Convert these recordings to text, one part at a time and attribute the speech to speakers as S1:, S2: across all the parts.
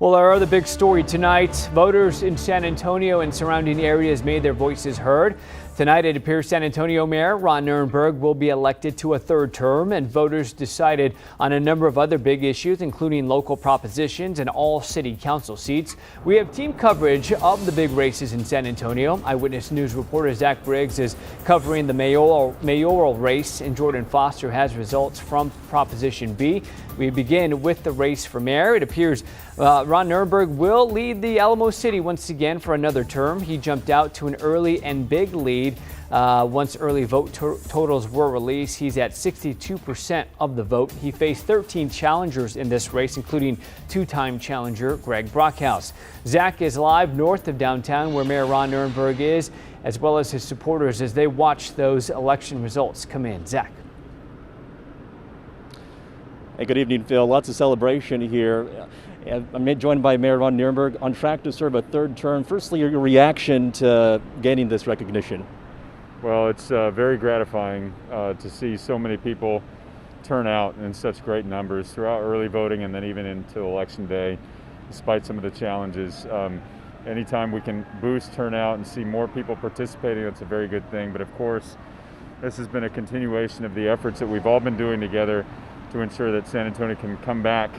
S1: Well, our other big story tonight, voters in San Antonio and surrounding areas made their voices heard. Tonight, it appears San Antonio Mayor Ron Nirenberg will be elected to a third term, and voters decided on a number of other big issues, including local propositions and all city council seats. We have team coverage of the big races in San Antonio. Eyewitness News reporter Zach Briggs is covering the mayoral race, and Jordan Foster has results from Proposition B. We begin with the race for mayor. It appears Ron Nirenberg will lead the Alamo City once again for another term. He jumped out to an early and big lead once early vote totals were released. He's at 62% of the vote. He faced 13 challengers in this race, including two-time challenger Greg Brockhouse. Zach is live north of downtown where Mayor Ron Nirenberg is, as well as his supporters as they watch those election results come in. Zach.
S2: Hey, good evening, Phil. Lots of celebration here. I'm joined by Mayor Ron Nirenberg, on track to serve a third term. Firstly, your reaction to gaining this recognition?
S3: Well, it's very gratifying to see so many people turn out in such great numbers throughout early voting and then even into Election Day, despite some of the challenges. Anytime we can boost turnout and see more people participating, that's a very good thing. But of course, this has been a continuation of the efforts that we've all been doing together to ensure that San Antonio can come back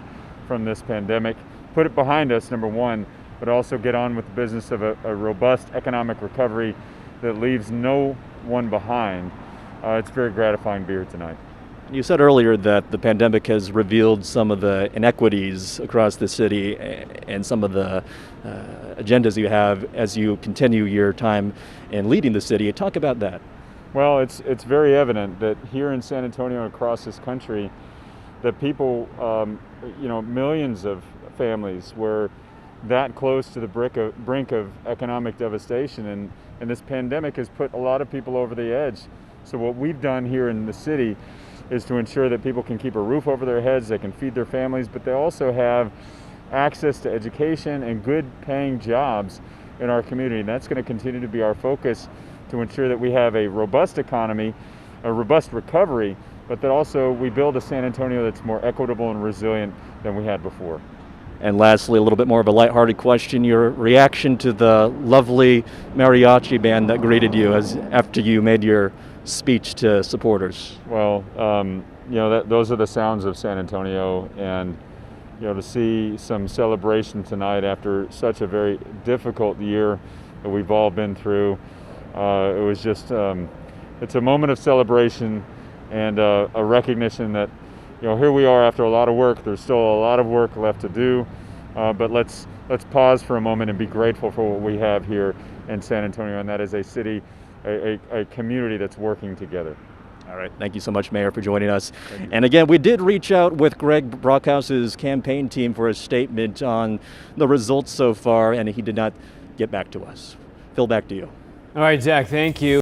S3: from this pandemic, put it behind us, number one, but also get on with the business of a robust economic recovery that leaves no one behind. It's very gratifying to be here tonight.
S2: You said earlier that the pandemic has revealed some of the inequities across the city and some of the agendas you have as you continue your time in leading the city. Talk about that.
S3: Well, it's very evident that here in San Antonio and across this country, that people, millions of families were that close to the brink of economic devastation, and this pandemic has put a lot of people over the edge. So what we've done here in the city is to ensure that people can keep a roof over their heads, they can feed their families, but they also have access to education and good paying jobs in our community. And that's going to continue to be our focus to ensure that we have a robust economy, a robust recovery, but that also we build a San Antonio that's more equitable and resilient than we had before.
S2: And lastly, a little bit more of a lighthearted question, your reaction to the lovely mariachi band that greeted you after you made your speech to supporters.
S3: Well, those are the sounds of San Antonio, and to see some celebration tonight after such a very difficult year that we've all been through, it was just, it's a moment of celebration and a recognition that, here we are after a lot of work. There's still a lot of work left to do, but let's pause for a moment and be grateful for what we have here in San Antonio, and that is a city, a community that's working together.
S2: All right. Thank you so much, Mayor, for joining us. And again, we did reach out with Greg Brockhouse's campaign team for a statement on the results so far, and he did not get back to us. Phil, back to you.
S1: All right, Zach, thank you.